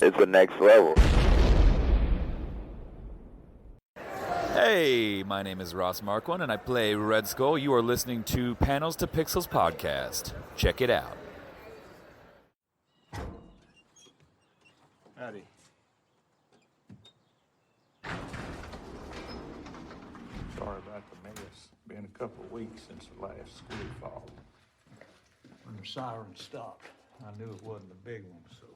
it's the next level. Hey, my name is Ross Marquand, and I play Red Skull. You are listening to Panels to Pixels podcast. Check it out. Howdy. Sorry about the mess. Been a couple of weeks since the last school fall. When the siren stopped, I knew it wasn't a big one, so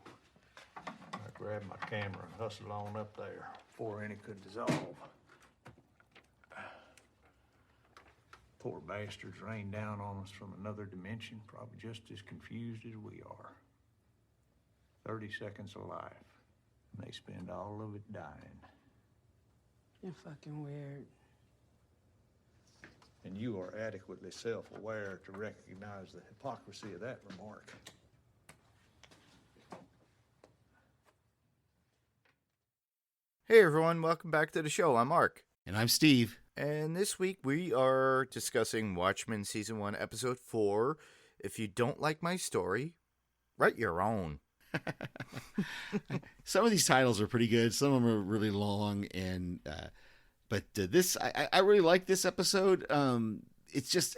I grabbed my camera and hustled on up there before any could dissolve. Poor bastards rained down on us from another dimension, probably just as confused as we are. 30 seconds of life, and they spend all of it dying. You're fucking weird. And you are adequately self-aware to recognize the hypocrisy of that remark. Hey everyone, welcome back to the show. I'm Mark. And I'm Steve. And this week we are discussing Watchmen Season 1, Episode 4. If you don't like my story, write your own. Some of these titles are pretty good. Some of them are really long, and but this I really like this episode. It's just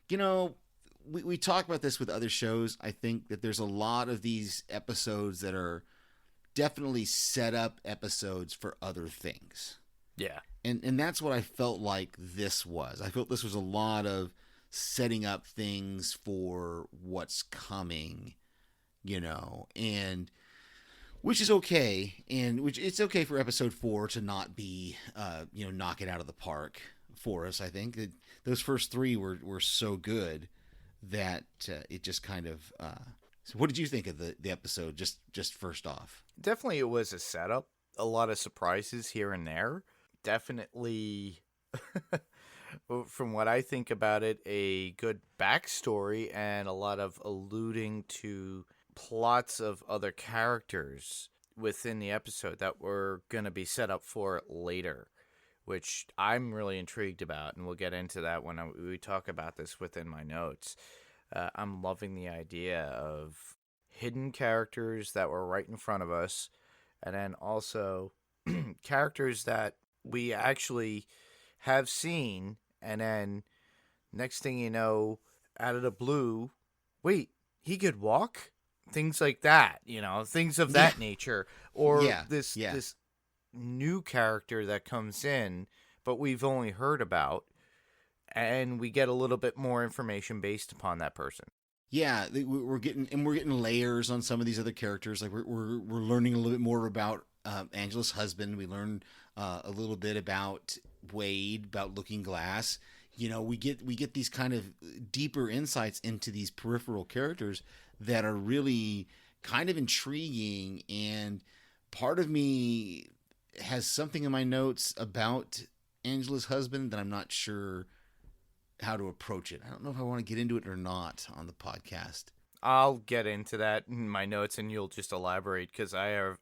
we talk about this with other shows. I think that there's a lot of these episodes that are definitely set up episodes for other things. Yeah. And that's what I felt like this was. I felt this was a lot of setting up things for what's coming, and which is okay. And which it's okay for episode 4 to not be, knock it out of the park for us. I think that those first 3 were so good that it just kind of, so what did you think of the episode just first off? Definitely it was a setup. A lot of surprises here and there. Definitely, from what I think about it, a good backstory and a lot of alluding to plots of other characters within the episode that were going to be set up for later, which I'm really intrigued about, and we'll get into that when we talk about this within my notes. I'm loving the idea of hidden characters that were right in front of us, and then also characters that we actually have seen, and then next thing you know, out of the blue, wait, he could walk? Things like that, things of that nature. Or this new character that comes in, but we've only heard about, and we get a little bit more information based upon that person. Yeah, we're getting layers on some of these other characters. Like we're learning a little bit more about Angela's husband. We learn a little bit about Wade, about Looking Glass. We get these kind of deeper insights into these peripheral characters that are really kind of intriguing. And part of me has something in my notes about Angela's husband that I'm not sure how to approach it. I don't know if I want to get into it or not on the podcast. I'll get into that in my notes, and you'll just elaborate, because I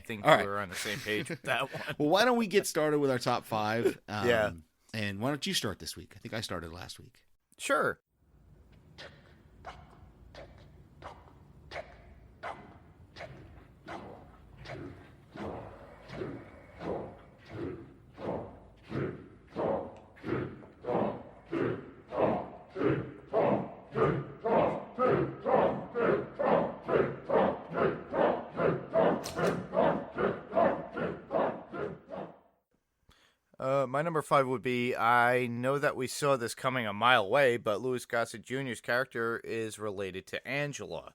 think we're on the same page with that one. Well, why don't we get started with our top 5? Yeah. And why don't you start this week? I think I started last week. Sure. My number 5 would be, I know that we saw this coming a mile away, but Louis Gossett Jr.'s character is related to Angela.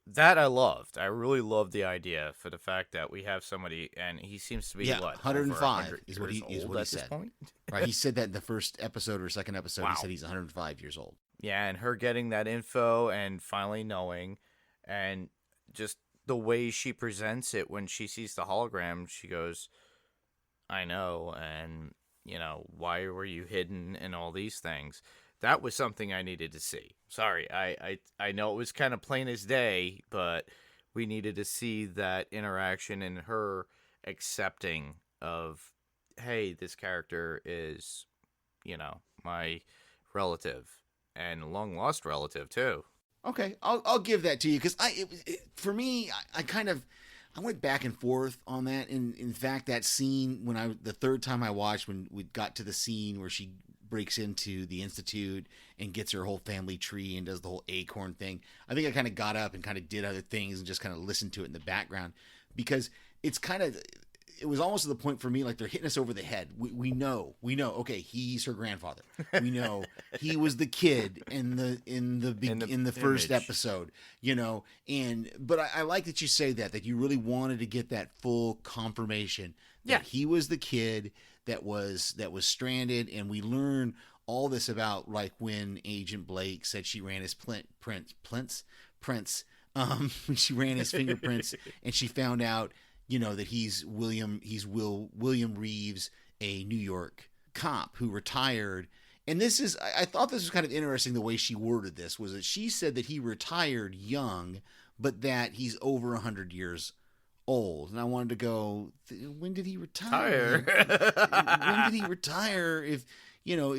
That I loved. I really loved the idea for the fact that we have somebody, and he seems to be, 105 is what he at said. This point? Right, he said that in the first episode or second episode. Wow. He said he's 105 years old. Yeah, and her getting that info and finally knowing, and just the way she presents it when she sees the hologram, she goes, I know, and, why were you hidden and all these things. That was something I needed to see. Sorry, I know it was kind of plain as day, but we needed to see that interaction and her accepting of, hey, this character is, my relative, and long-lost relative, too. Okay, I'll give that to you, because for me, I kind of, I went back and forth on that. And in fact, that scene the third time I watched, when we got to the scene where she breaks into the Institute and gets her whole family tree and does the whole acorn thing, I think I kind of got up and kind of did other things and just kind of listened to it in the background, because it was almost to the point for me, like they're hitting us over the head. We know, okay, he's her grandfather. We know he was the kid in the first episode, but I like that you say that you really wanted to get that full confirmation that he was the kid that was stranded. And we learn all this about, like, when Agent Blake said she ran his prints, she ran his fingerprints and she found out, that he's William Reeves, a New York cop who retired. And I thought this was kind of interesting, the way she worded this, was that she said that he retired young, but that he's over 100 years old. And I wanted to go, when did he retire? When did he retire? If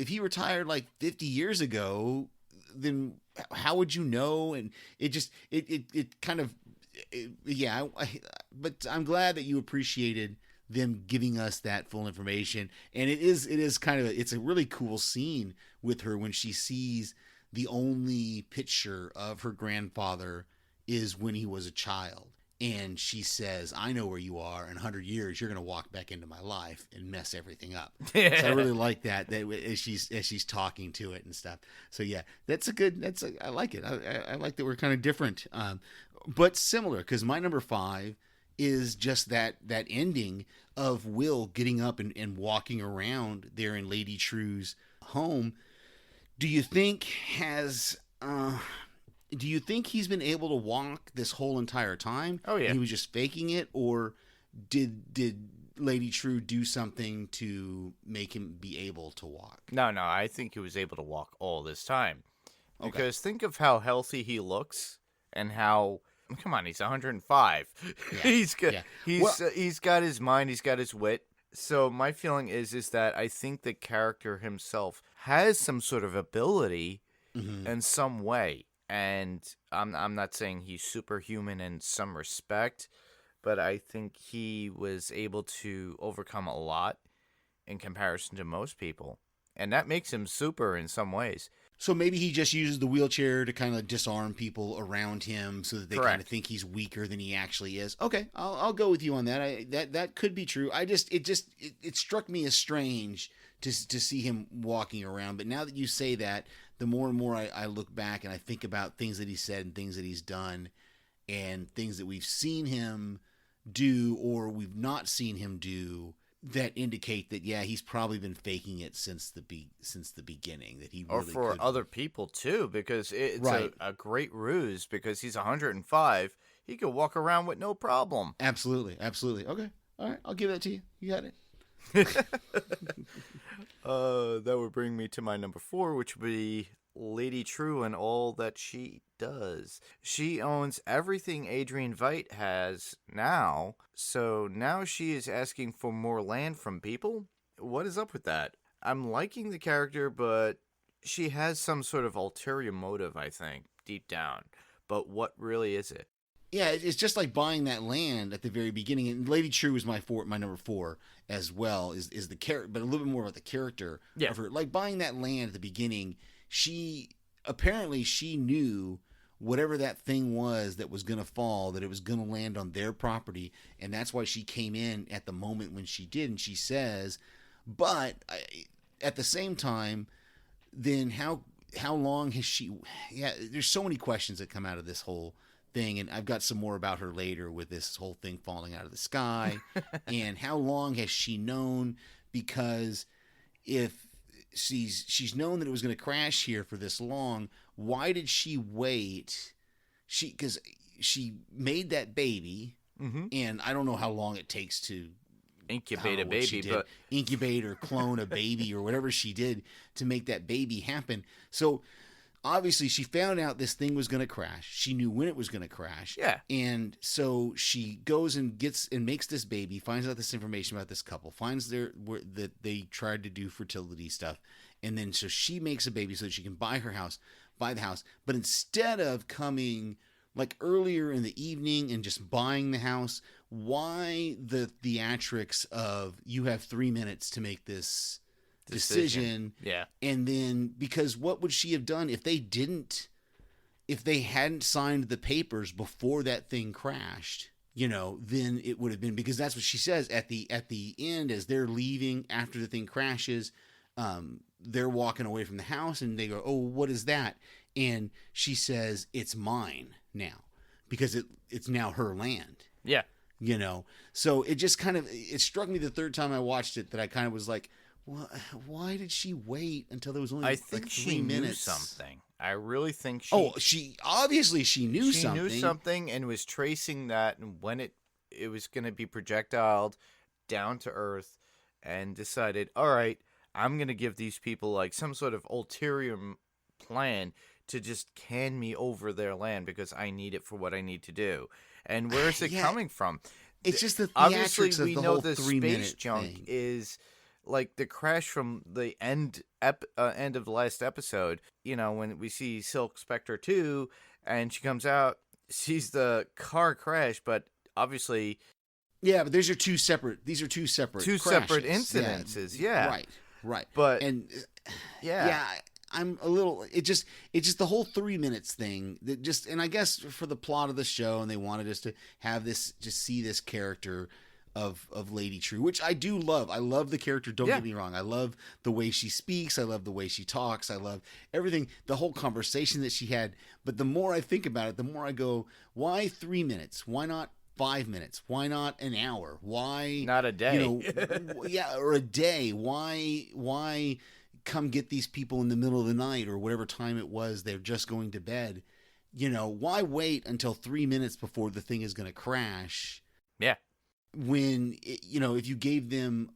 he retired like 50 years ago, then how would you know? And it kind of, but I'm glad that you appreciated them giving us that full information. And it is kind of, it's a really cool scene with her when she sees the only picture of her grandfather is when he was a child. And she says, I know where you are. In 100 years, you're going to walk back into my life and mess everything up. So I really like that as she's talking to it and stuff. So yeah, I like it. I like that we're kind of different, but similar, because my number 5 is just that ending of Will getting up and walking around there in Lady True's home. Do you think he's been able to walk this whole entire time? Oh, yeah. He was just faking it, or did Lady True do something to make him be able to walk? No, I think he was able to walk all this time. Okay. Because think of how healthy he looks and how, come on, he's 105. Yeah. He's got his mind, he's got his wit. So my feeling is that I think the character himself has some sort of ability in some way. And I'm not saying he's superhuman in some respect, but I think he was able to overcome a lot in comparison to most people. And that makes him super in some ways. So maybe he just uses the wheelchair to kind of disarm people around him so that they kind of think he's weaker than he actually is. Okay, I'll go with you on that. That could be true. It struck me as strange to see him walking around. But now that you say that, the more and more I look back and I think about things that he said and things that he's done and things that we've seen him do or we've not seen him do, that indicate that, yeah, he's probably been faking it since the beginning. That he really, or for other people too, because it's a great ruse. Because he's 105, he could walk around with no problem. Absolutely. Okay, all right, I'll give that to you. You got it. That would bring me to my number 4, which would be Lady True and all that she does. She owns everything Adrian Veidt has now, so now she is asking for more land from people? What is up with that? I'm liking the character, but she has some sort of ulterior motive, I think, deep down. But what really is it? Yeah, it's just like buying that land at the very beginning. And Lady True is my number 4 as well, is the character, but a little bit more about the character of her. Like buying that land at the beginning, she knew whatever that thing was that was going to fall, that it was going to land on their property. And that's why she came in at the moment when she did. And she says, but at the same time, then how long has she, there's so many questions that come out of this whole thing, and I've got some more about her later with this whole thing falling out of the sky. And how long has she known? Because if she's known that it was going to crash here for this long, why did she wait? Because she made that baby, and I don't know how long it takes to incubate a baby, but incubate or clone a baby or whatever she did to make that baby happen. So obviously, she found out this thing was going to crash. She knew when it was going to crash. Yeah. And so she goes and makes this baby, finds out this information about this couple, finds that they tried to do fertility stuff. And then so she makes a baby so that she can buy the house. But instead of coming like earlier in the evening and just buying the house. Why the theatrics of you have 3 minutes to make this decision? Yeah. And then, because what would she have done if they hadn't signed the papers before that thing crashed? Then it would have been, because that's what she says at the end as they're leaving after the thing crashes. They're walking away from the house and they go, "Oh, what is that?" And she says, "It's mine now," because it's now her land. Yeah. So it just kind of, it struck me the third time I watched it that I kind of was like, why did she wait until there was only I think like 3 she minutes? knew something. I really think she. Oh, she obviously she knew something. She knew something and was tracing that, and when it was going to be projectiled down to Earth, and decided, all right, I'm going to give these people like some sort of ulterior plan to just can me over their land because I need it for what I need to do. And where is it coming from? It's just the obviously theatrics of we the know whole the 3 minute space junk thing. is like the crash from the end of the last episode. When we see Silk Spectre 2 and she comes out, sees the car crash, but obviously but these are two separate crashes. separate incidences. Yeah. Right. But I'm a little. It's just the whole 3 minutes thing that just, and I guess for the plot of the show, and they wanted us to have this, just see this character of Lady True, which I do love. I love the character. Don't get me wrong. I love the way she speaks. I love the way she talks. I love everything, the whole conversation that she had. But the more I think about it, the more I go, why 3 minutes? Why not 5 minutes? Why not an hour? Why not a day? Or a day. Why come get these people in the middle of the night or whatever time it was they're just going to bed? Why wait until 3 minutes before the thing is going to crash? Yeah. When if you gave them,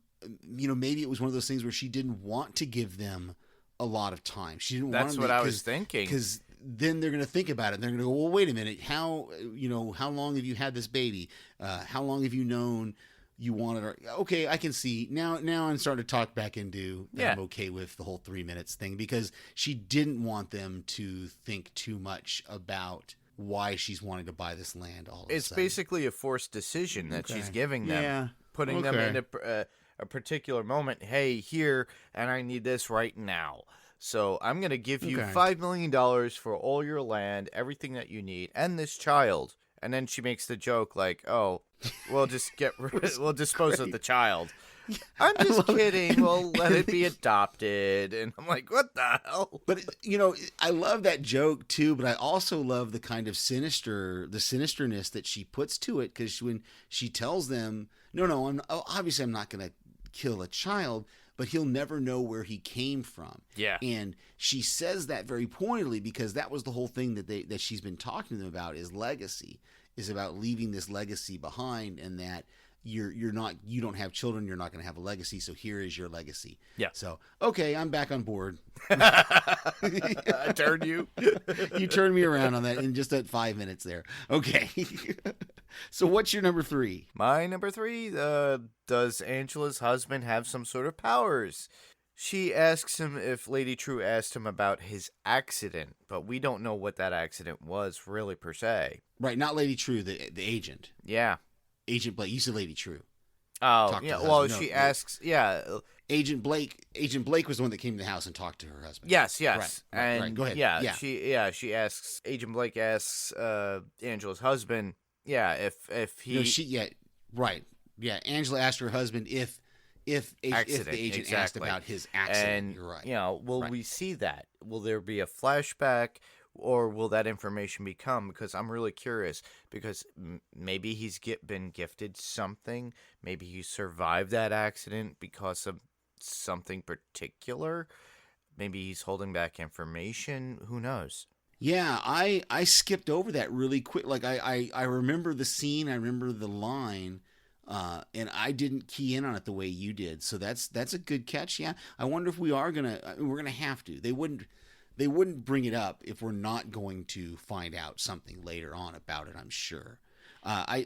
maybe it was one of those things where she didn't want to give them a lot of time. She didn't want. That's what I was thinking. Because then they're going to think about it. And they're going to go, well, wait a minute. How long have you had this baby? How long have you known you wanted her? Okay, I can see now. I'm starting to talk back into that. I'm okay with the whole 3 minutes thing because she didn't want them to think too much about why she's wanting to buy this land all of a It's sudden. basically a forced decision that she's giving them, putting them in a particular moment. Hey, here, and I need this right now. So I'm going to give you $5 million for all your land, everything that you need, and this child. And then she makes the joke like, "Oh, we'll just we'll dispose of the child." I'm just kidding. We'll let it be adopted. And I'm like, what the hell? But, I love that joke too, but I also love the kind of sinisterness that she puts to it. Because when she tells them, no, obviously I'm not going to kill a child, but he'll never know where he came from. Yeah. And she says that very pointedly because that was the whole thing that she's been talking to them about is legacy, is about leaving this legacy behind, and that you don't have children, you're not going to have a legacy, so here is your legacy. Yeah. So, okay, I'm back on board. I turned you. You turned me around on that in just that 5 minutes there. Okay. So what's your number 3? My number 3, does Angela's husband have some sort of powers? She asks him if Lady True asked him about his accident, but we don't know what that accident was really per se. Right, not Lady True, the agent. Yeah. Agent Blake. You said Lady True. Oh, yeah. Well, she asks, Agent Blake was the one that came to the house and talked to her husband. Yes. Right. And Go ahead. Yeah. She asks, Agent Blake asks Angela's husband, if he. No, right. Yeah, Angela asked her husband if the agent asked about his accident. And, you're right. Will we see that? Will there be a flashback? Or will that information become? Because I'm really curious. Because maybe he's been gifted something. Maybe he survived that accident because of something particular. Maybe he's holding back information. Who knows? Yeah, I skipped over that really quick. Like I remember the scene. I remember the line. And I didn't key in on it the way you did. So that's a good catch. Yeah. I wonder if we're gonna have to. They wouldn't bring it up if we're not going to find out something later on about it, I'm sure. I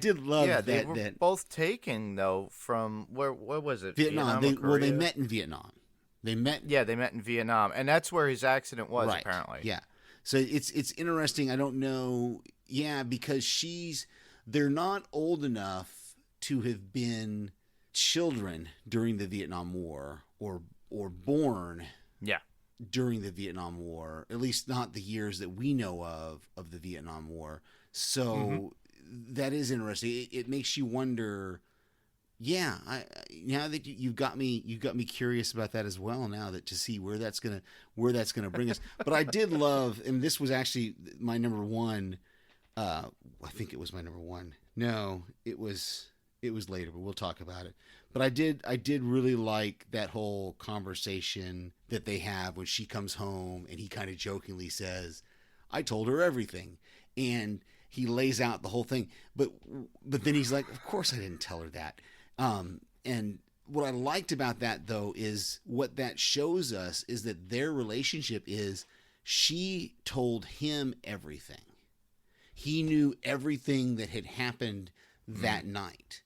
did love that. They were both taken though from where was it? Vietnam. They met in Vietnam. They met in Vietnam, and that's where his accident was apparently. Yeah. So it's interesting. I don't know. Yeah, because they're not old enough to have been children during the Vietnam War or born Yeah. during the Vietnam War, at least not the years that we know of the Vietnam War. So that is interesting. It makes you wonder. Yeah, now that you've got me curious about that as well. Now that to see where that's gonna bring us. But I did love, and this was actually my number one. I think it was my number one. No, it was later, but we'll talk about it. But I did really like that whole conversation that they have when she comes home and he kind of jokingly says, "I told her everything," and he lays out the whole thing. But then he's like, "Of course I didn't tell her that." And what I liked about that, though, is what that shows us is that their relationship is she told him everything. He knew everything that had happened that night,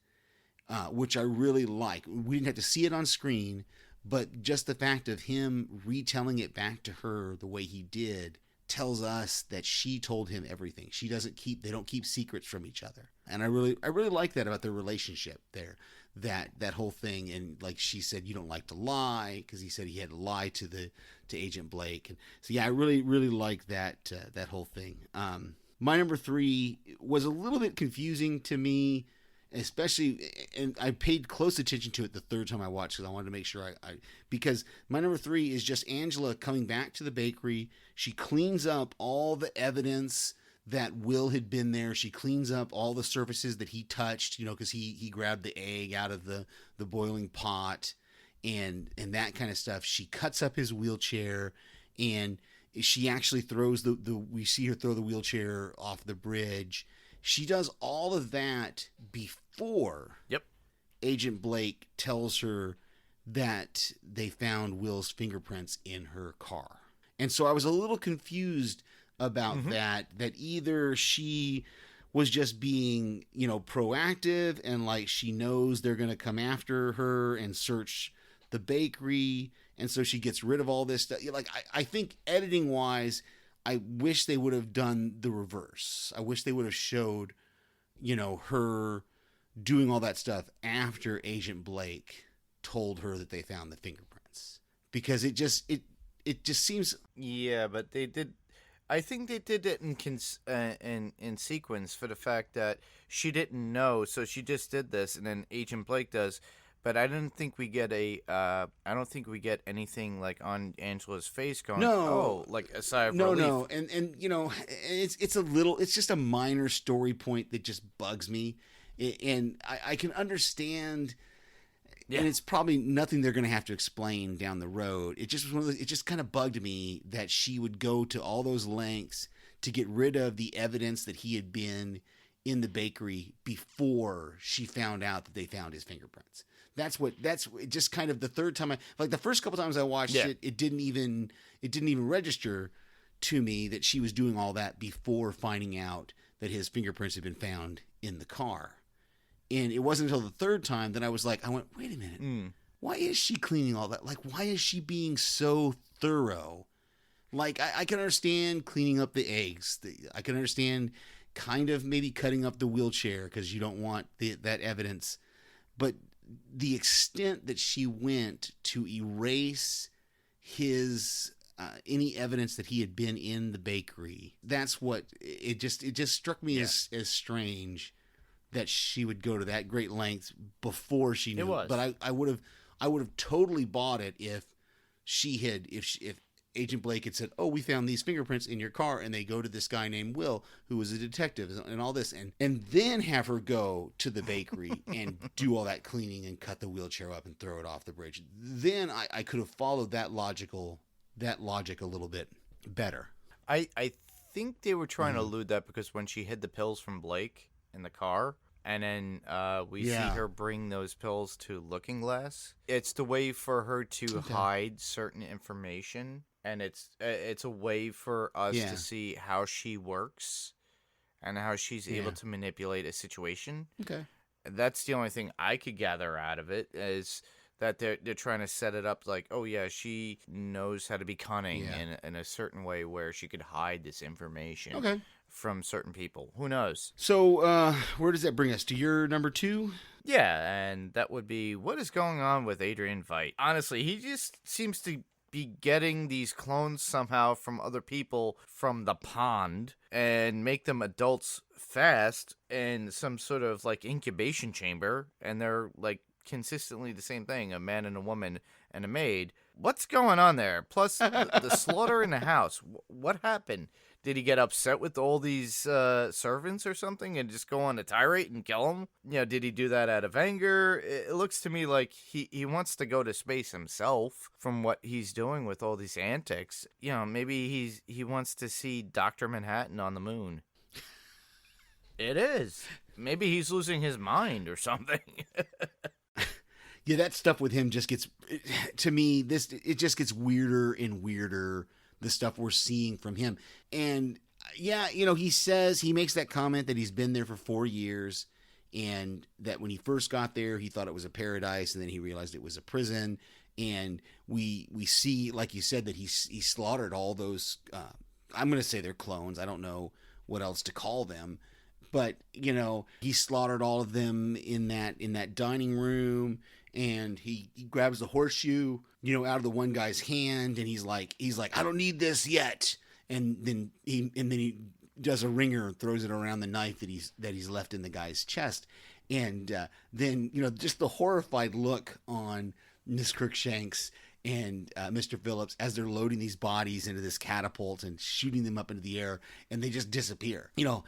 which I really like. We didn't have to see it on screen, but just the fact of him retelling it back to her the way he did tells us that she told him everything. They don't keep secrets from each other. And I really like that about their relationship there. That whole thing, and like she said, you don't like to lie, because he said he had to lie to Agent Blake, and so yeah, I really like that whole thing. My number 3 was a little bit confusing to me, especially, and I paid close attention to it the third time I watched because I wanted to make sure because my number 3 is just Angela coming back to the bakery. She cleans up all the evidence that Will had been there. She cleans up all the surfaces that he touched, because he grabbed the egg out of the boiling pot and that kind of stuff. She cuts up his wheelchair, and she actually throws we see her throw the wheelchair off the bridge. She does all of that before Agent Blake tells her that they found Will's fingerprints in her car. And so I was a little confused about that either she was just being, proactive and like she knows they're going to come after her and search the bakery, and so she gets rid of all this stuff. Like I think editing wise, I wish they would have done the reverse. I wish they would have showed, her doing all that stuff after Agent Blake told her that they found the fingerprints, because it just seems. Yeah, but they did. I think they did it in sequence for the fact that she didn't know, so she just did this, and then Agent Blake does. But I didn't think we get I don't think we get anything like on Angela's face going. No, oh, like a sigh of relief. No, and it's just a minor story point that just bugs me, and I can understand. Yeah. And it's probably nothing they're going to have to explain down the road. It just was one of those, it just kind of bugged me that she would go to all those lengths to get rid of the evidence that he had been in the bakery before she found out that they found his fingerprints. That's just kind of the third time the first couple times I watched it, it didn't even register to me that she was doing all that before finding out that his fingerprints had been found in the car. And it wasn't until the third time that I went, wait a minute. Why is she cleaning all that? Like, why is she being so thorough? Like, I can understand cleaning up the eggs. I can understand kind of maybe cutting up the wheelchair because you don't want that evidence. But the extent that she went to erase his any evidence that he had been in the bakery, that's what it just struck me as strange. That she would go to that great length before she knew. It was. But I would have totally bought it if Agent Blake had said, "Oh, we found these fingerprints in your car," and they go to this guy named Will, who was a detective, and all this, and then have her go to the bakery and do all that cleaning and cut the wheelchair up and throw it off the bridge. Then I could have followed that logic a little bit better. I think they were trying to allude that because when she hid the pills from Blake in the car, and then we see her bring those pills to Looking Glass. It's the way for her to hide certain information, and it's a way for us to see how she works and how she's able to manipulate a situation. Okay, that's the only thing I could gather out of it is that they're trying to set it up like, oh yeah, she knows how to be cunning in a certain way where she could hide this information from certain people. Who knows? So where does that bring us? To your number 2? Yeah, and that would be, what is going on with Adrian Veidt? Honestly, he just seems to be getting these clones somehow from other people from the pond and make them adults fast in some sort of like incubation chamber, and they're like consistently the same thing, a man and a woman and a maid. What's going on there? Plus the slaughter in the house. What happened? Did he get upset with all these servants or something and just go on a tirade and kill them? You know, did he do that out of anger? It looks to me like he wants to go to space himself from what he's doing with all these antics. You know, maybe he wants to see Dr. Manhattan on the moon. It is. Maybe he's losing his mind or something. Yeah, that stuff with him just gets, to me, it just gets weirder and weirder, the stuff we're seeing from him. And yeah, you know, he makes that comment that he's been there for 4 years, and that when he first got there, he thought it was a paradise, and then he realized it was a prison. And we see, like you said, that he slaughtered all those, I'm going to say they're clones. I don't know what else to call them. But, you know, he slaughtered all of them in that dining room, and he grabs the horseshoe, you know, out of the one guy's hand, and he's like, I don't need this yet. And then he does a ringer and throws it around the knife that he's left in the guy's chest. And then, you know, just the horrified look on Miss Crookshanks and Mr. Phillips as they're loading these bodies into this catapult and shooting them up into the air, and they just disappear. You know,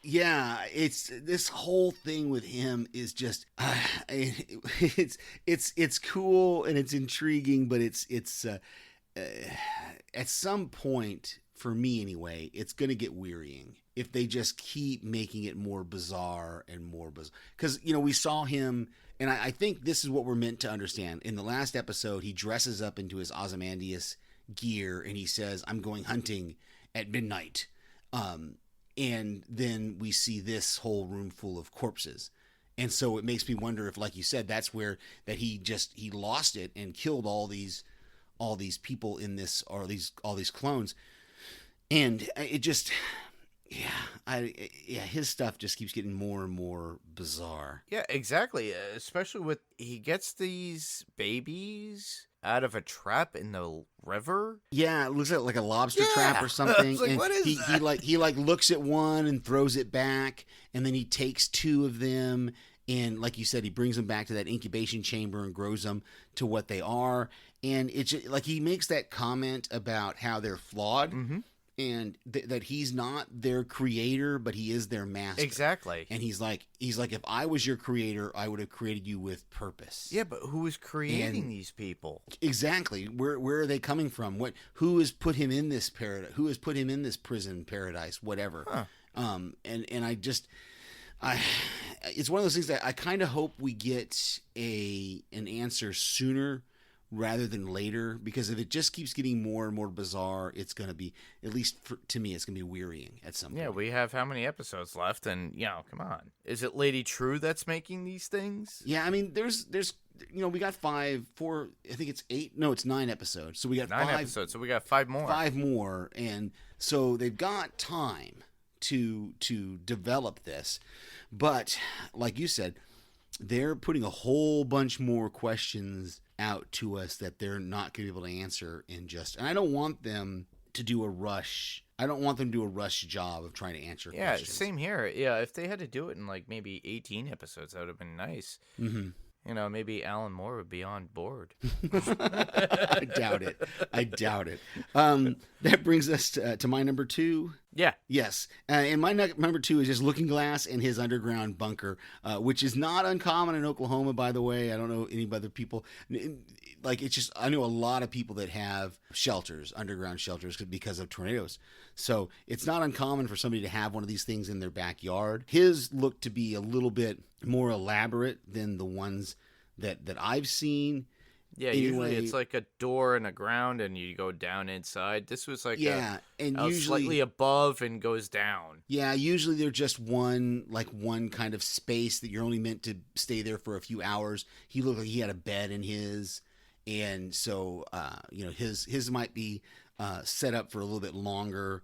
yeah, it's this whole thing with him is just it's cool and it's intriguing, but it's at some point, for me anyway, it's going to get wearying if they just keep making it more bizarre and more bizarre. Because, you know, we saw him, and I think this is what we're meant to understand. In the last episode, he dresses up into his Ozymandias gear and he says, I'm going hunting at midnight. And then we see this whole room full of corpses. And so it makes me wonder if, like you said, that's where that he lost it and killed all these people in this, or all these clones. And it just, his stuff just keeps getting more and more bizarre. Yeah, exactly. Especially with, he gets these babies out of a trap in the river. Yeah, it looks like a lobster trap or something. Like, and what is that? He looks at one and throws it back, and then he takes 2 of them, and like you said, he brings them back to that incubation chamber and grows them to what they are. And it's just, like, he makes that comment about how they're flawed. Mm-hmm. And that he's not their creator, but he is their master. Exactly. And he's like, if I was your creator, I would have created you with purpose. Yeah, but who is creating these people? Exactly. Where are they coming from? Who has put him in this paradise? Who has put him in this prison paradise? Whatever. Huh. And it's one of those things that I kind of hope we get an answer sooner rather than later, because if it just keeps getting more and more bizarre, it's going to be, at least to me, it's going to be wearying at some point. Yeah, we have how many episodes left? And, you know, come on. Is it Lady True that's making these things? Yeah, I mean, there's you know, we got 4, I think it's 8, no, it's 9 episodes. So we got 9 episodes, so we got 5 more. 5 more, and so they've got time to develop this. But, like you said, they're putting a whole bunch more questions out to us that they're not going to be able to answer in just, and I don't want them to do a rush. I don't want them to do a rush job of trying to answer questions. Same here. Yeah, if they had to do it in like maybe 18 episodes, that would have been nice. Mm-hmm. You know, maybe Alan Moore would be on board. I doubt it. That brings us to my number 2. Yeah. Yes. And my number 2 is just Looking Glass and his underground bunker, which is not uncommon in Oklahoma, by the way. I don't know any other people. Like, it's just, I know a lot of people that have shelters, underground shelters, because of tornadoes. So it's not uncommon for somebody to have one of these things in their backyard. His looked to be a little bit more elaborate than the ones that I've seen. Yeah, usually it's like a door in the ground and you go down inside. This was like and usually slightly above and goes down. Yeah, usually they're just one kind of space that you're only meant to stay there for a few hours. He looked like he had a bed in his, and so his might be set up for a little bit longer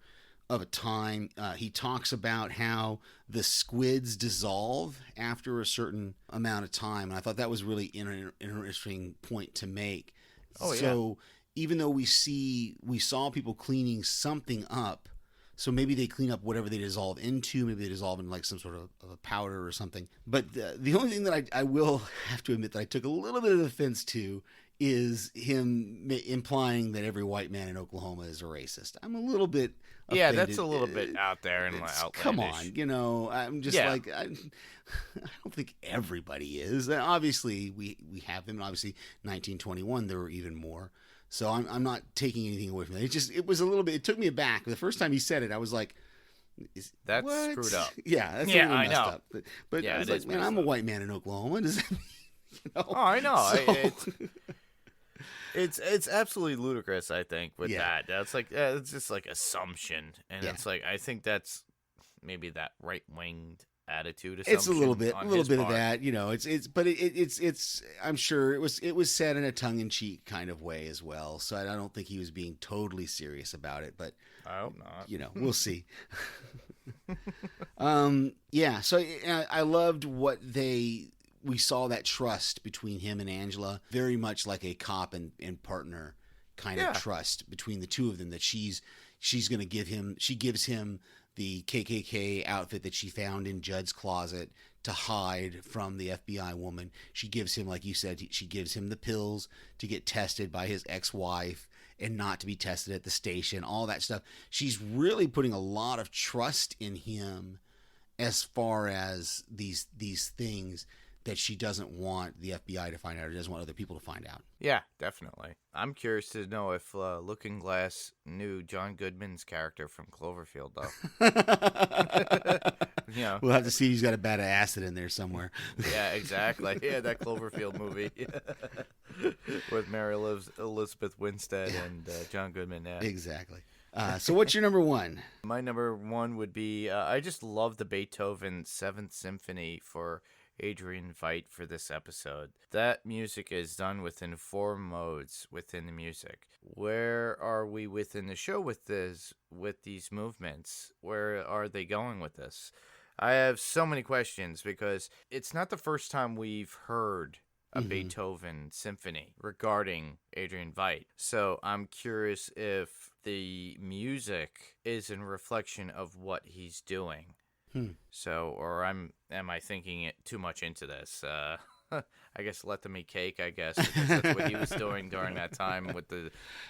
of a time. He talks about how the squids dissolve after a certain amount of time, and I thought that was really an interesting point to make. Oh, so even though we saw people cleaning something up, so maybe they clean up whatever they dissolve into. Maybe they dissolve in like some sort of a powder or something. But the only thing that I will have to admit that I took a little bit of offense to is him implying that every white man in Oklahoma is a racist. I'm a little bit offended. Yeah, that's a little bit out there and outlandish. Come on, I'm just like, I don't think everybody is. Obviously, we have them. Obviously, 1921, there were even more. So I'm not taking anything away from that. It was a little bit. It took me aback. The first time he said it, I was like, "That's what? Screwed up." Yeah, that's a little messed up. But yeah, I was like, man, I'm a white man in Oklahoma. Does that mean, Oh, I know. So... It's absolutely ludicrous. I think with that, that's like it's just like assumption, and it's like I think that's maybe that right winged attitude. It's a little bit of that, it's I'm sure it was said in a tongue-in-cheek kind of way as well, so I don't think he was being totally serious about it, but I hope not. We'll see. So I loved we saw that trust between him and Angela, very much like a cop and partner kind of trust between the two of them, that she's going to gives him the KKK outfit that she found in Judd's closet to hide from the FBI woman. She gives him, like you said, she gives him the pills to get tested by his ex-wife and not to be tested at the station, all that stuff. She's really putting a lot of trust in him as far as these things that she doesn't want the FBI to find out, or doesn't want other people to find out. Yeah, definitely. I'm curious to know if Looking Glass knew John Goodman's character from Cloverfield, though. We'll have to see. He's got a bad acid in there somewhere. Yeah, exactly. Yeah, that Cloverfield movie with Mary Elizabeth Winstead and John Goodman. Yeah, exactly. So what's your number one? My number one would be I just love the Beethoven 7th Symphony for Adrian Veidt for this episode. That music is done within 4 modes within the music. Where are we within the show with these movements? Where are they going with this? I have so many questions because it's not the first time we've heard a Beethoven symphony regarding Adrian Veidt. So I'm curious if the music is in reflection of what he's doing. So, or am I thinking it too much into this? I guess let them eat cake, I guess, because that's what he was doing during that time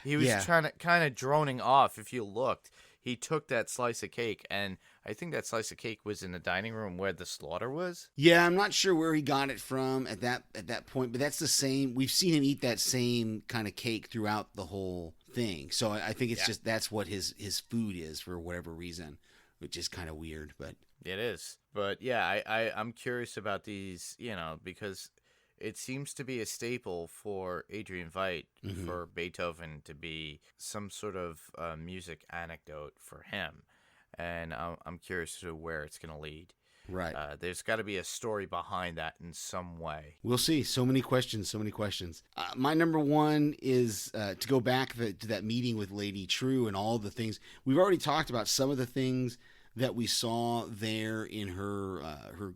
he was trying to kind of droning off. If you looked, he took that slice of cake, and I think that slice of cake was in the dining room where the slaughter was. Yeah, I'm not sure where he got it from at that point, but that's the same. We've seen him eat that same kind of cake throughout the whole thing. So I think it's just that's what his food is for whatever reason, which is kind of weird, but it is. But yeah, I'm curious about these, because it seems to be a staple for Adrian Veidt for Beethoven to be some sort of music anecdote for him. And I'm curious to where it's going to lead. Right. There's got to be a story behind that in some way. We'll see. So many questions. My number one is to go back to that meeting with Lady True and all the things. We've already talked about some of the things that we saw there in her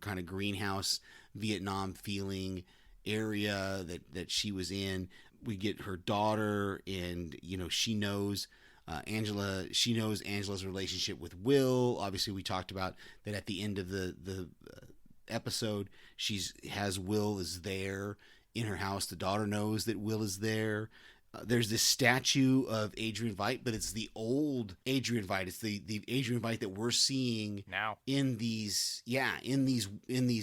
kind of greenhouse Vietnam feeling area that she was in. We get her daughter, and she knows Angela's relationship with Will. Obviously, we talked about that at the end of the episode. Has Will is there in her house. The daughter knows that Will is there. There's this statue of Adrian Veidt, but it's the old Adrian Veidt. It's the Adrian Veidt that we're seeing now in these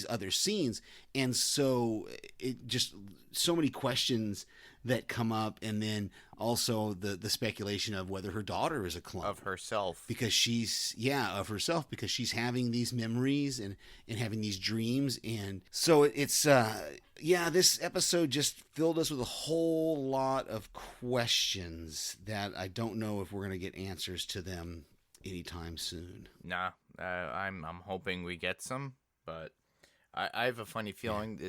other scenes. And so it just so many questions that come up, and then also the speculation of whether her daughter is a clone Of herself. because she's of herself, because she's having these memories and having these dreams. And so it's this episode just filled us with a whole lot of questions that I don't know if we're going to get answers to them anytime soon. Nah, I'm hoping we get some, but I have a funny feeling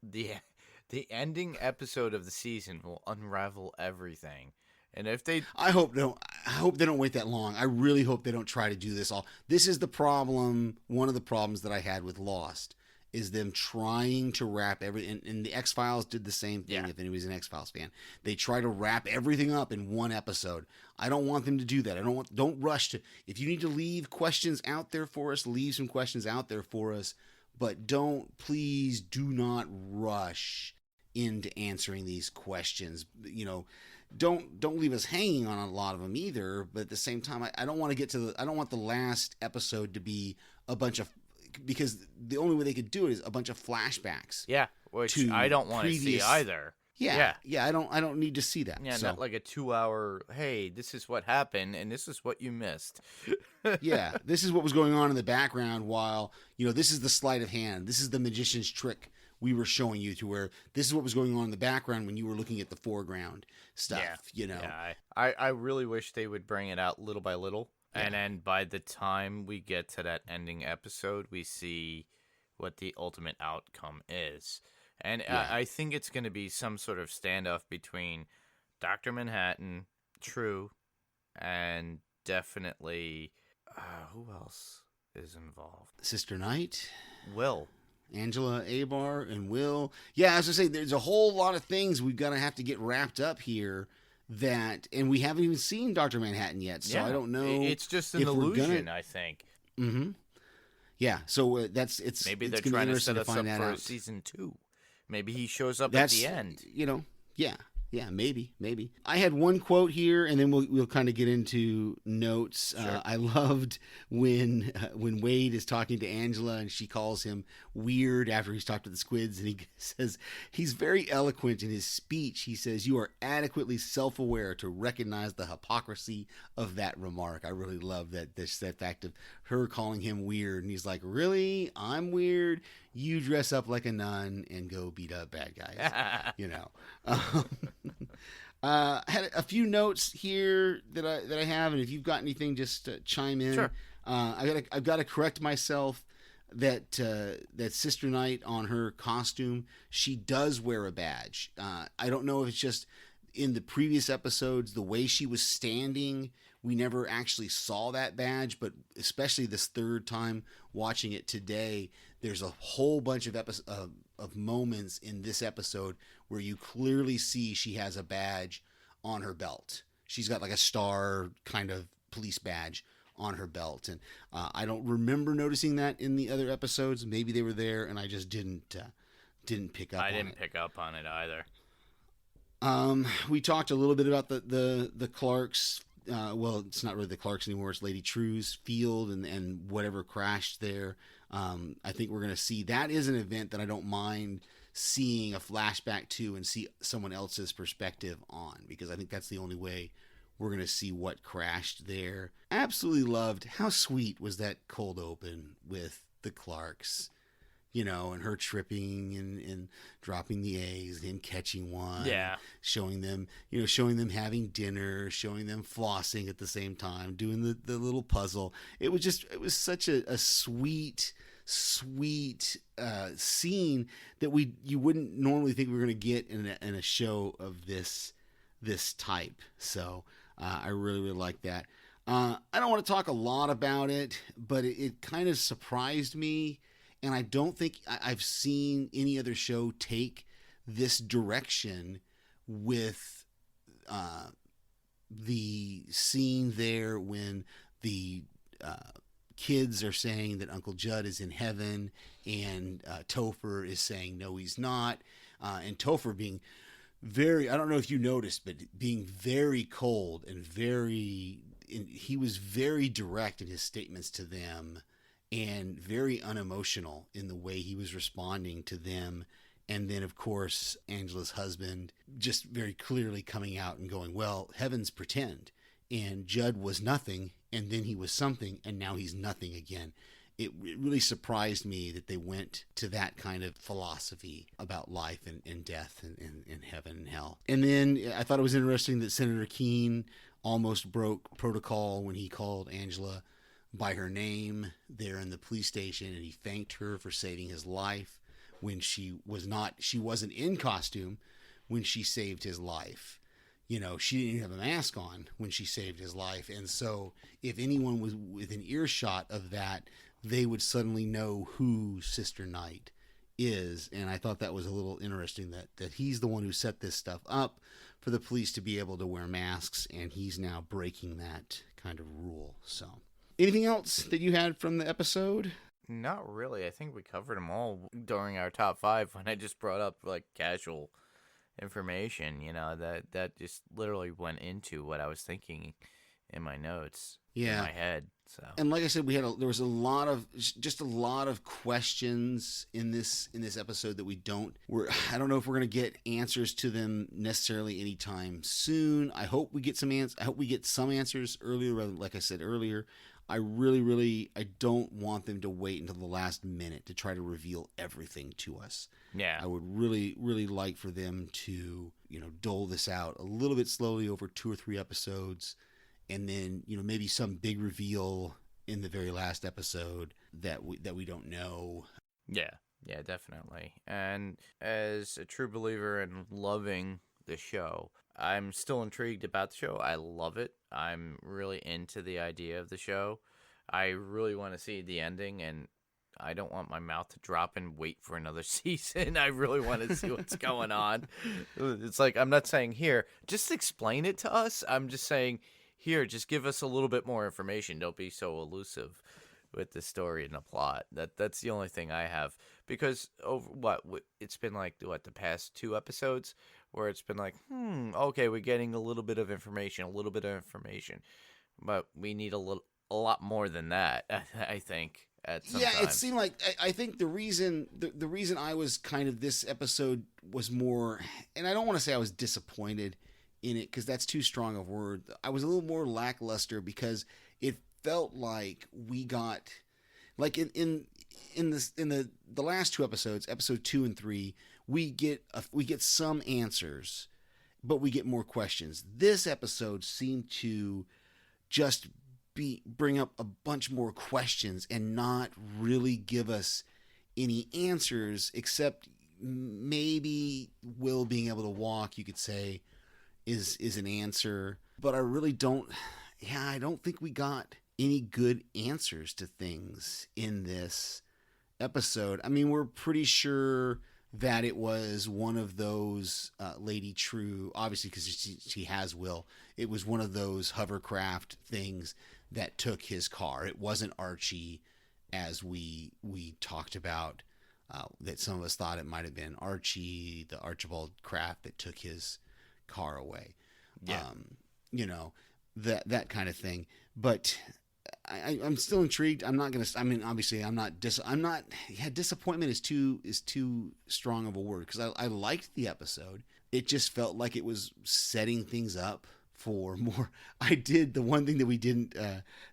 the ending episode of the season will unravel everything. And if they, I hope they don't wait that long. I really hope they don't try to do this all. This is the problem. One of the problems that I had with Lost is them trying to wrap everything. And the X-Files did the same thing. Yeah. If anybody's an X-Files fan, they try to wrap everything up in one episode. I don't want them to do that. Don't rush to. If you need to leave questions out there for us, leave some questions out there for us. But please do not rush into answering these questions. Don't leave us hanging on a lot of them either. But at the same time, I don't want to get to I don't want the last episode to be a bunch of, because the only way they could do it is a bunch of flashbacks. yeah, which to I don't want to see previous- either. Yeah. I don't need to see that. Yeah, So, not like a 2-hour, hey, this is what happened and this is what you missed. yeah, this is what was going on in the background while, this is the sleight of hand. This is the magician's trick we were showing you, to where this is what was going on in the background when you were looking at the foreground stuff, Yeah, I really wish they would bring it out little by little. Yeah. And then by the time we get to that ending episode, we see what the ultimate outcome is. And Yeah. I think it's going to be some sort of standoff between Dr. Manhattan, True, and definitely, who else is involved? Sister Knight, Will. Angela Abar, and Will. Yeah, as I say, there's a whole lot of things we've got to have to get wrapped up here. And we haven't even seen Dr. Manhattan yet, so Yeah, I don't know. It's just an if we're illusion, gonna- I think. Mm-hmm. Yeah, so Maybe it's they're gonna be trying to interesting set us up find that for out. season 2. Maybe he shows up That's at the end. Yeah, maybe. I had one quote here, and then we'll kind of get into notes. Sure. I loved when Wade is talking to Angela, and she calls him weird after he's talked to the squids, and he says he's very eloquent in his speech. He says, "You are adequately self-aware to recognize the hypocrisy of that remark." I really love that fact of her calling him weird, and he's like, "Really? I'm weird? You dress up like a nun and go beat up bad guys." Had a few notes here that I have, and if you've got anything, just chime in. Sure. I've got to correct myself that Sister Knight, on her costume, she does wear a badge. I don't know if it's just in the previous episodes, the way she was standing, we never actually saw that badge, but especially this third time watching it today, there's a whole bunch of moments in this episode where you clearly see she has a badge on her belt. She's got like a star kind of police badge on her belt, and I don't remember noticing that in the other episodes. Maybe they were there and I just didn't pick up on it. I didn't pick up on it either. We talked a little bit about the Clarks. Well, it's not really the Clarks anymore. It's Lady True's field and whatever crashed there. I think we're going to see, that is an event that I don't mind seeing a flashback to and see someone else's perspective on, because I think that's the only way we're going to see what crashed there. Absolutely loved how sweet was that cold open with the Clarks, and her tripping and dropping the eggs and him catching one. Yeah. Showing them having dinner, showing them flossing at the same time, doing the little puzzle. It was such a sweet scene that you wouldn't normally think we were going to get in a show of this type. So I really, really like that. I don't want to talk a lot about it, but it kind of surprised me. And I don't think I've seen any other show take this direction with the scene there when the kids are saying that Uncle Judd is in heaven, and Topher is saying no, he's not. And Topher being very, I don't know if you noticed, but being very cold and he was very direct in his statements to them, and very unemotional in the way he was responding to them And then, of course, Angela's husband just very clearly coming out and going, well, heavens pretend. And Judd was nothing, and then he was something, and now he's nothing again. It really surprised me that they went to that kind of philosophy about life and death and heaven and hell. And then I thought it was interesting that Senator Keene almost broke protocol when he called Angela by her name there in the police station, and he thanked her for saving his life when she wasn't in costume when she saved his life. You know, she didn't even have a mask on when she saved his life. And so if anyone was within earshot of that, they would suddenly know who Sister Night is. And I thought that was a little interesting that he's the one who set this stuff up for the police to be able to wear masks, and he's now breaking that kind of rule. So anything else that you had from the episode? Not really. I think we covered them all during our top 5 when I just brought up like casual information, you know, that just literally went into what I was thinking in my notes, in my head. So, and like I said, there was a lot of questions in this episode that I don't know if we're going to get answers to them necessarily anytime soon. I hope we get some answers earlier. Like I said earlier, I don't want them to wait until the last minute to try to reveal everything to us. Yeah. I would really, really like for them to, dole this out a little bit slowly over 2 or 3 episodes, and then, maybe some big reveal in the very last episode that we don't know. Yeah, definitely. And as a true believer in loving the show, I'm still intrigued about the show. I love it. I'm really into the idea of the show. I really want to see the ending, and I don't want my mouth to drop and wait for another season. I really want to see what's going on. It's like, I'm not saying, here, just explain it to us. I'm just saying, here, just give us a little bit more information. Don't be so elusive with the story and the plot. That's the only thing I have. Because it's been like, the past 2 episodes where it's been like, okay, we're getting a little bit of information, but we need a lot more than that, I think. It seemed like I think the reason I was kind of, this episode was more, and I don't want to say I was disappointed in it because that's too strong a word. I was a little more lackluster because it felt like we got, like in the last 2 episodes, episode 2 and 3, we get some answers, but we get more questions. This episode seemed to just bring up a bunch more questions and not really give us any answers, except maybe Will being able to walk, you could say, is an answer. But I really don't think we got any good answers to things in this episode. I mean, we're pretty sure that it was one of those Lady True, obviously because she has Will, it was one of those hovercraft things that took his car. It wasn't Archie, as we talked about, that some of us thought it might have been Archie, the Archibald craft that took his car away. Yeah. That kind of thing. But I'm still intrigued. I'm not going to, obviously disappointment is too strong of a word, because I liked the episode. It just felt like it was setting things up for more. I did the one thing that we didn't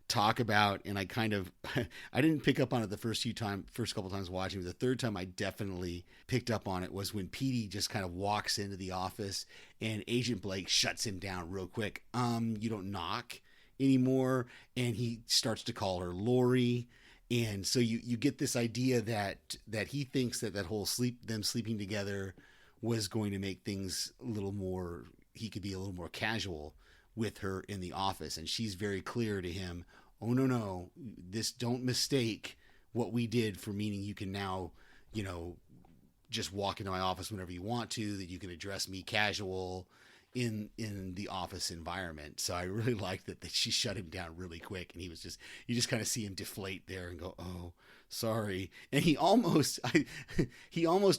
talk about, and I kind of, I didn't pick up on it the first couple times watching, but the third time I definitely picked up on it was when Petey just kind of walks into the office and Agent Blake shuts him down real quick. You don't knock anymore, and he starts to call her Lori, and so you get this idea that he thinks that whole sleeping together was going to make things a little more, he could be a little more casual with her in the office, and she's very clear to him, oh no, don't mistake what we did for meaning you can now, just walk into my office whenever you want to, that you can address me casual in the office environment. So I really liked that she shut him down really quick, and you just kind of see him deflate there and go, oh, sorry. And he almost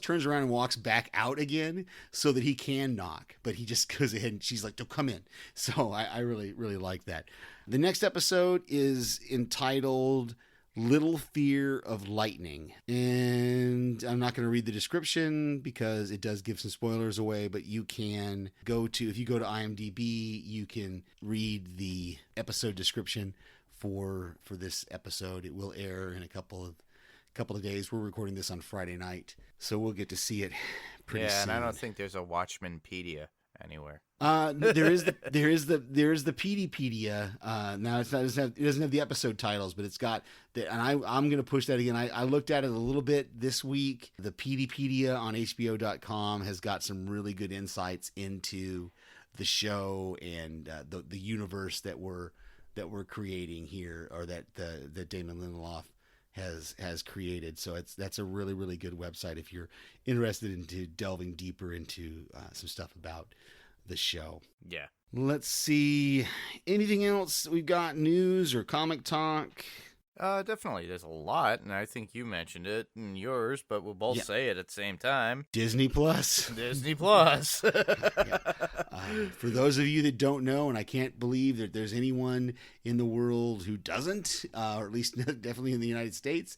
turns around and walks back out again so that he can knock, but he just goes ahead and she's like, don't come in. So I really, really like that. The next episode is entitled Little Fear of Lightning. And I'm not going to read the description because it does give some spoilers away, but you can if you go to IMDb, you can read the episode description for this episode. It will air in a couple of days. We're recording this on Friday night, so we'll get to see it pretty soon. And I don't think there's a Watchmenpedia anywhere. There is the PDpedia. Now it doesn't have the episode titles, but it's got and I'm gonna push that again. I looked at it a little bit this week. The PDpedia on HBO.com has got some really good insights into the show and the universe that we're creating here, or that Damon Lindelof has created. So that's a really, really good website if you're interested into delving deeper into some stuff about the show. Yeah. Let's see. Anything else? We've got news or comic talk. Definitely. There's a lot, and I think you mentioned it in yours, but we'll both say it at the same time. Disney Plus. Disney Plus. For those of you that don't know, and I can't believe that there's anyone in the world who doesn't, or at least definitely in the United States,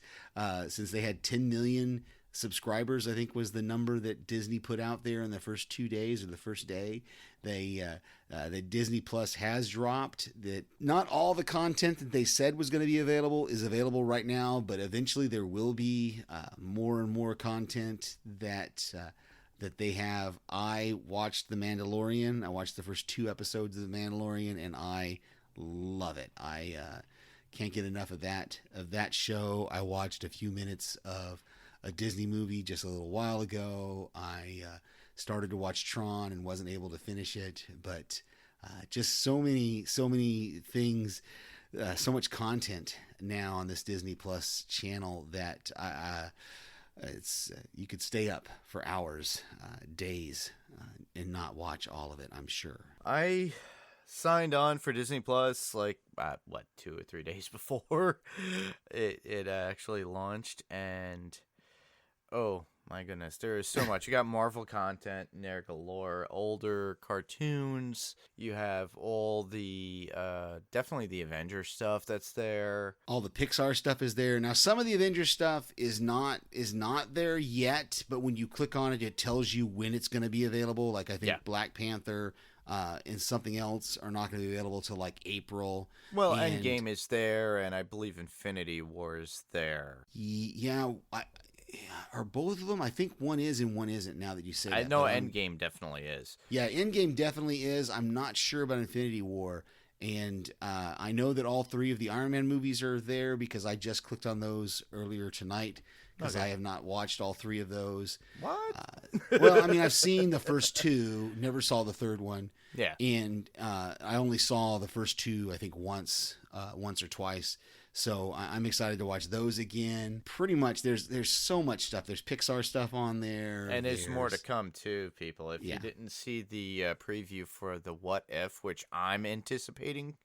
since they had 10 million subscribers, I think was the number that Disney put out there in the first 2 days or the first day. That Disney Plus has dropped. That not all the content that they said was going to be available is available right now, but eventually there will be more and more content that they have. I watched The Mandalorian. I watched the first 2 episodes of The Mandalorian, and I love it. I can't get enough of that show. I watched a few minutes of a Disney movie just a little while ago. I started to watch Tron and wasn't able to finish it, but just so many things, so much content now on this Disney Plus channel that it's you could stay up for hours, days, and not watch all of it, I'm sure. I signed on for Disney Plus 2 or 3 days before it actually launched, and oh my goodness, there is so much. You got Marvel content in there galore, older cartoons. You have all the definitely the Avengers stuff that's there. All the Pixar stuff is there. Now some of the Avengers stuff is not there yet, but when you click on it, it tells you when it's going to be available. Like I think Black Panther and something else are not going to be available till like April. Well, Endgame is there, and I believe Infinity War is there. Yeah, are both of them? I think one is and one isn't, now that you say that. I know Endgame definitely is. Yeah, Endgame definitely is. I'm not sure about Infinity War. And I know that all 3 of the Iron Man movies are there because I just clicked on those earlier tonight because I have not watched all 3 of those. What? Well, I mean, I've seen the first 2, never saw the third one. Yeah. And I only saw the first 2, I think, once or twice. So I'm excited to watch those again. Pretty much, there's so much stuff. There's Pixar stuff on there. And there's more to come, too, people. If you didn't see the preview for the What If, which I'm anticipating.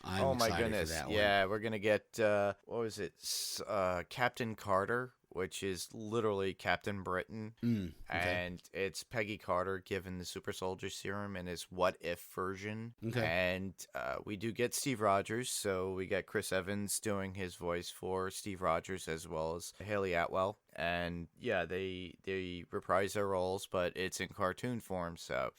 I'm excited for that one. Yeah, we're going to get, what was it, Captain Carter, which is literally Captain Britain. Okay. And it's Peggy Carter given the super soldier serum in his What If version. Okay. And we do get Steve Rogers, so we got Chris Evans doing his voice for Steve Rogers as well as Haley Atwell. And yeah, they reprise their roles, but it's in cartoon form, so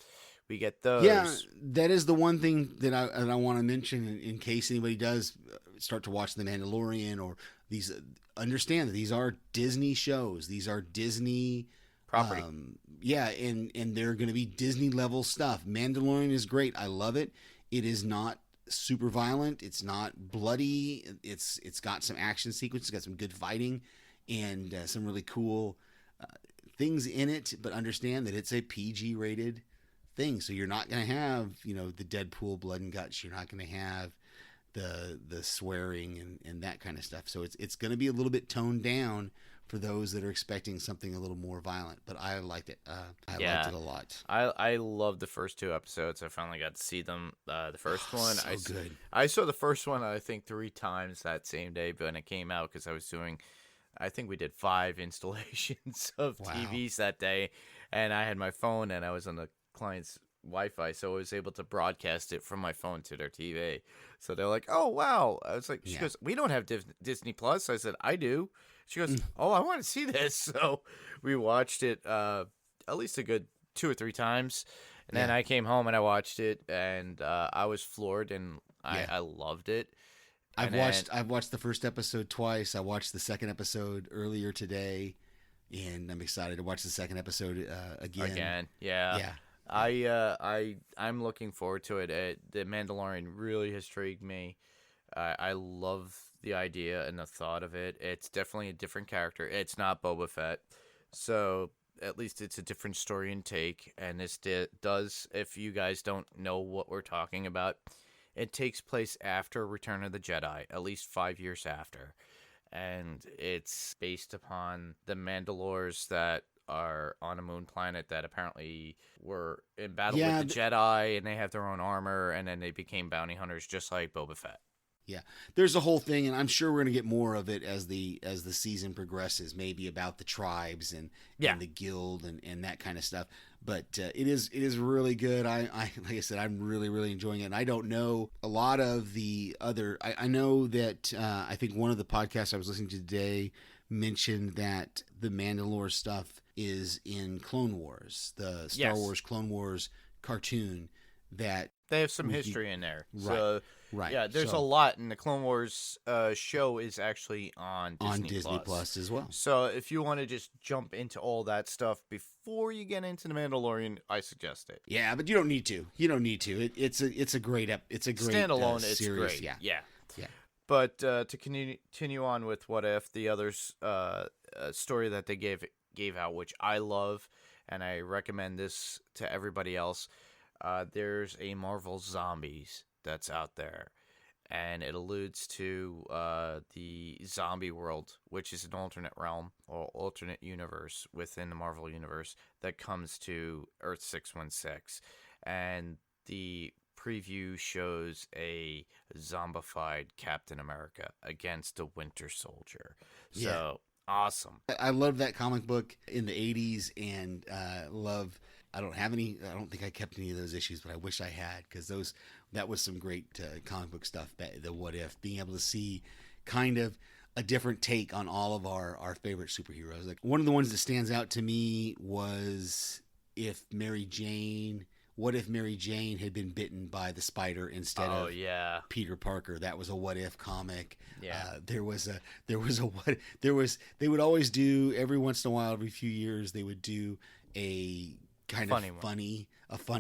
we get those. Yeah, that is the one thing that I want to mention in case anybody does start to watch The Mandalorian or these. Understand that these are Disney shows. These are Disney property. And they're going to be Disney level stuff. Mandalorian is great. I love it. It is not super violent. It's not bloody. It's got some action sequences. It's got some good fighting and some really cool things in it. But understand that it's a PG rated thing. So you're not going to have the Deadpool blood and guts. You're not going to have the swearing and that kind of stuff. So it's going to be a little bit toned down for those that are expecting something a little more violent. But I liked it. I liked it a lot. I loved the first 2 episodes. I finally got to see them. The first one, good. I saw the first one I think 3 times that same day when it came out because I was doing. I think we did 5 installations of TVs that day, and I had my phone and I was on the client's Wi-Fi, so I was able to broadcast it from my phone to their TV. So they're like, "Oh wow!" I was like, "She Yeah. goes, we don't have Disney Plus." I said, "I do." She goes, "Oh, I want to see this." So we watched it at least a good 2 or 3 times, and then Yeah. I came home and I watched it, and I was floored, and Yeah. I loved it. I've And watched the first episode twice. I watched the second episode earlier today, and I'm excited to watch the second episode again. again, yeah. Yeah. I'm looking forward to it. The Mandalorian really has intrigued me. I love the idea and the thought of it. It's definitely a different character. It's not Boba Fett, so at least it's a different story and take. And this does, if you guys don't know what we're talking about, it takes place after Return of the Jedi, at least 5 years after, and it's based upon the Mandalores that are on a moon planet that apparently were in battle Yeah, with the Jedi, and they have their own armor, and then they became bounty hunters just like Boba Fett. Yeah, there's a whole thing, and I'm sure we're gonna get more of it as the season progresses. Maybe about the tribes and the guild and that kind of stuff. But it is really good. I like I said, I'm really enjoying it. And I don't know a lot of the other. I know that I think one of the podcasts I was listening to today mentioned that the Mandalore stuff is in Clone Wars, the Star Wars Clone Wars cartoon. That they have some history in there. Right. So, right. Yeah, there's So, a lot, and the Clone Wars show is actually on Disney Plus as well. So if you want to just jump into all that stuff before you get into the Mandalorian, I suggest it. Yeah, but you don't need to. You don't need to. It's a great standalone. It's series. great. Yeah. But to continue on with What If, the other story that they gave out, which I love, and I recommend this to everybody else. There's a Marvel Zombies that's out there, and it alludes to the zombie world, which is an alternate realm or alternate universe within the Marvel universe that comes to Earth 616, and the preview shows a zombified Captain America against a Winter Soldier. So awesome. I love that comic book in the 80s, and love. I don't think I kept any of those issues, but I wish I had, because that was some great comic book stuff. The What If, being able to see kind of a different take on all of our favorite superheroes. Like, one of the ones that stands out to me was what if Mary Jane had been bitten by the spider instead of Peter Parker? That was a What If comic. Yeah. They would always do, every once in a while, every few years, they would do a kind of funny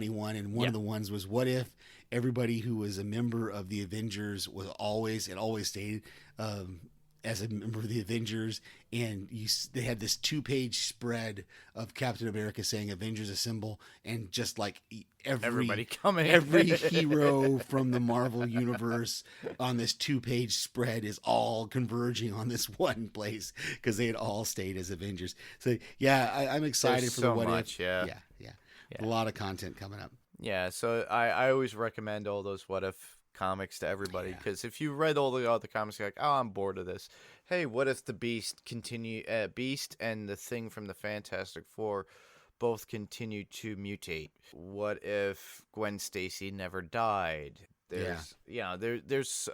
one, and one of the ones was, what if everybody who was a member of the Avengers was always stayed as a member of the Avengers, and they had this 2-page spread of Captain America saying Avengers Assemble, and just like everybody coming, every hero from the Marvel universe on this 2-page spread is all converging on this one place, because they had all stayed as Avengers. So I'm excited There's for so the What much, If. Yeah. A lot of content coming up. Yeah, so I always recommend all those What If comics to everybody, because if you read all the other comics, you're like, oh, I'm bored of this. Hey, what if the Beast and the Thing from the Fantastic Four both continue to mutate? What if Gwen Stacy never died? There's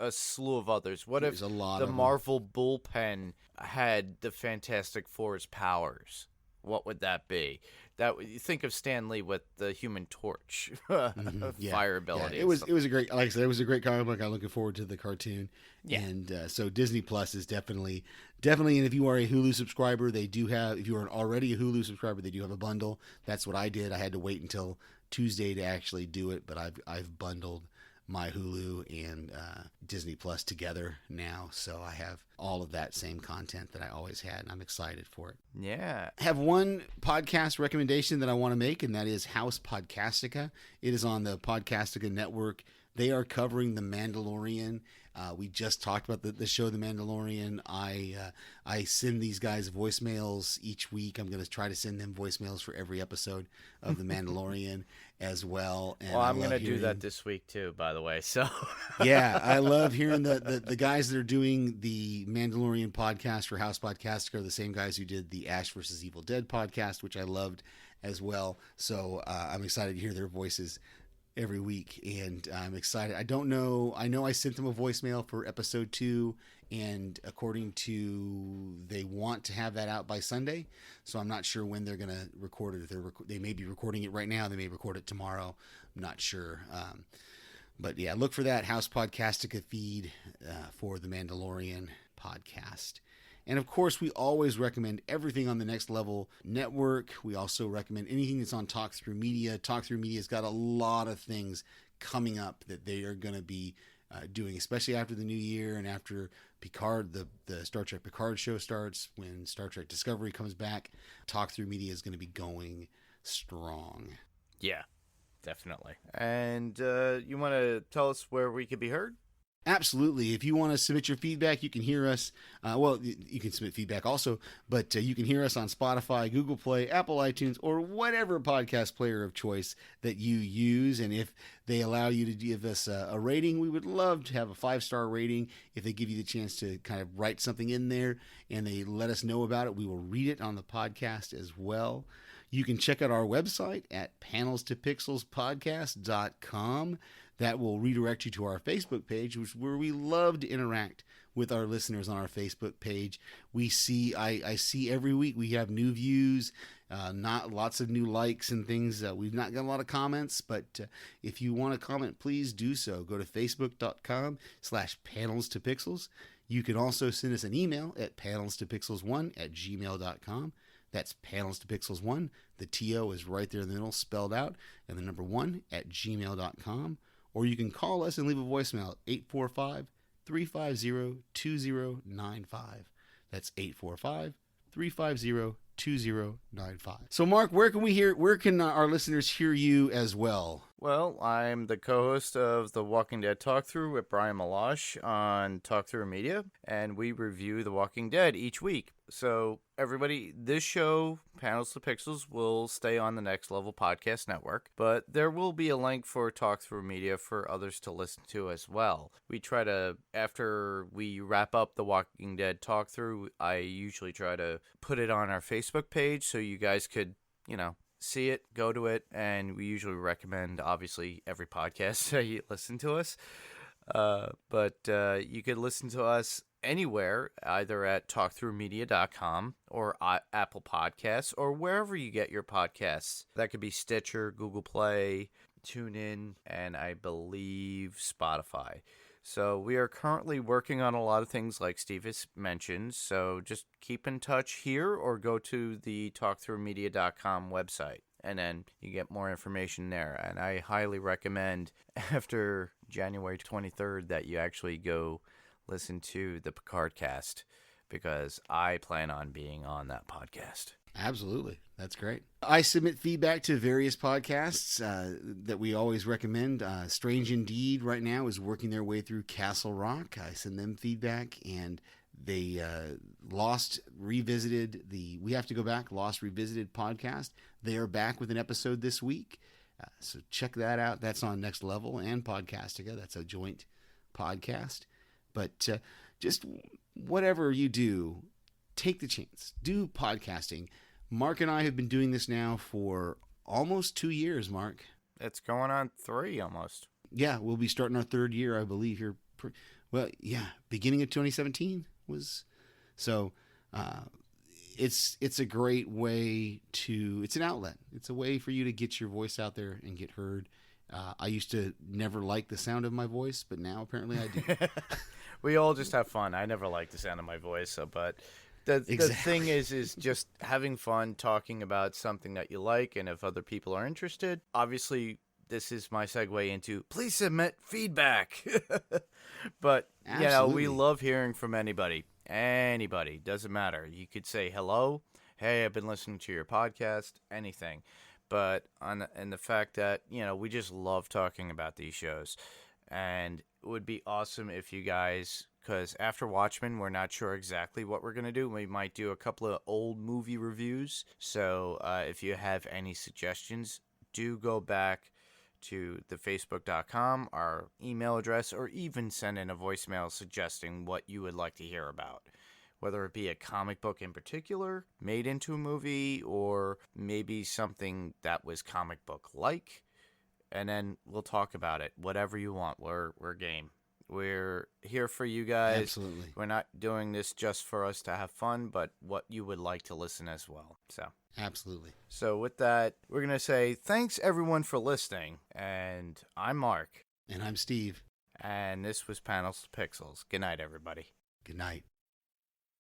a slew of others. What if the Marvel bullpen had the Fantastic Four's powers? What would that be? You think of Stan Lee with the Human Torch fire ability. It was a great, like I said, it was a great comic book. I'm looking forward to the cartoon. And so Disney Plus is definitely, and if you are a Hulu subscriber, they do have. If you are already a Hulu subscriber, they do have a bundle. That's what I did. I had to wait until Tuesday to actually do it, but I've bundled my Hulu and Disney Plus together now, so I have all of that same content that I always had, and I'm excited for it. Yeah. I have one podcast recommendation that I want to make, and that is House Podcastica. It is on the Podcastica network. They are covering The Mandalorian. We just talked about the show The Mandalorian. I send these guys voicemails each week. I'm going to try to send them voicemails for every episode of The Mandalorian as well. And well, I'm going to do that this week too, by the way. So yeah, I love hearing the guys that are doing the Mandalorian podcast for House Podcast are the same guys who did the Ash versus Evil Dead podcast, which I loved as well. So I'm excited to hear their voices every week, and I'm excited. I know I sent them a voicemail for episode 2, and according to they want to have that out by Sunday, so I'm not sure when they're going to record it. If they may be recording it right now, they may record it tomorrow. I'm not sure. But yeah, look for that House Podcastica feed for the Mandalorian podcast. And of course, we always recommend everything on the Next Level Network. We also recommend anything that's on Talk Through Media. Talk Through Media's got a lot of things coming up that they are going to be doing, especially after the new year and after Picard, the Star Trek Picard show starts, when Star Trek Discovery comes back. Talk Through Media is going to be going strong. yeah, definitely. And you want to tell us where we could be heard? Absolutely. If you want to submit your feedback, you can hear us. You can submit feedback also, but you can hear us on Spotify, Google Play, Apple iTunes, or whatever podcast player of choice that you use. And if they allow you to give us a rating, we would love to have a 5-star rating. If they give you the chance to kind of write something in there and they let us know about it, we will read it on the podcast as well. You can check out our website at panelstopixelspodcast.com. That will redirect you to our Facebook page, where we love to interact with our listeners on our Facebook page. I see every week we have new views, not lots of new likes and things. We've not got a lot of comments, but if you want to comment, please do so. Go to facebook.com/panelstopixels. You can also send us an email at panelstopixels1@gmail.com. That's panelstopixels1. The TO is right there in the middle, spelled out, and the number 1@gmail.com. Or you can call us and leave a voicemail at 845-350-2095. That's 845-350-2095. So, Mark, where can our listeners hear you as well? Well, I'm the co-host of the Walking Dead Talk Through with Brian Malash on Talk Through Media, and we review The Walking Dead each week. So, everybody, this show, Panels to Pixels, will stay on the Next Level Podcast Network, but there will be a link for Talk Through Media for others to listen to as well. We try to, after we wrap up The Walking Dead Talk Through, I usually try to put it on our Facebook page so you guys could, see it, go to it, and we usually recommend, obviously, every podcast that you listen to us. But you could listen to us anywhere, either at talkthroughmedia.com or Apple Podcasts or wherever you get your podcasts. That could be Stitcher, Google Play, TuneIn, and I believe Spotify. So we are currently working on a lot of things like Steve has mentioned, so just keep in touch here or go to the talkthroughmedia.com website, and then you get more information there. And I highly recommend after January 23rd that you actually go listen to the Picard cast, because I plan on being on that podcast. Absolutely. That's great. I submit feedback to various podcasts that we always recommend. Strange Indeed right now is working their way through Castle Rock. I send them feedback, and they Lost Revisited, We Have to Go Back, Lost Revisited podcast. They are back with an episode this week. So check that out. That's on Next Level and Podcastica. That's a joint podcast. But just whatever you do, take the chance. Do podcasting. Mark and I have been doing this now for almost 2 years, Mark. It's going on 3 almost. Yeah, we'll be starting our 3rd year, I believe, here. Beginning of 2017 was. So it's a great way to, it's an outlet. It's a way for you to get your voice out there and get heard. I used to never like the sound of my voice, but now apparently I do. We all just have fun. I never liked the sound of my voice, but the thing is just having fun talking about something that you like, and if other people are interested, obviously this is my segue into please submit feedback. But we love hearing from anybody. Doesn't matter. You could say hello, hey, I've been listening to your podcast, anything. But and the fact that we just love talking about these shows. And it would be awesome if you guys, because after Watchmen, we're not sure exactly what we're going to do. We might do a couple of old movie reviews. So if you have any suggestions, do go back to the facebook.com, our email address, or even send in a voicemail suggesting what you would like to hear about. Whether it be a comic book in particular made into a movie, or maybe something that was comic book like, and then we'll talk about it. Whatever you want, we're game. We're here for you guys. Absolutely. We're not doing this just for us to have fun, but what you would like to listen as well. Absolutely. So with that, we're going to say thanks everyone for listening. And I'm Mark. And I'm Steve. And this was Panels to Pixels. Good night, everybody. Good night.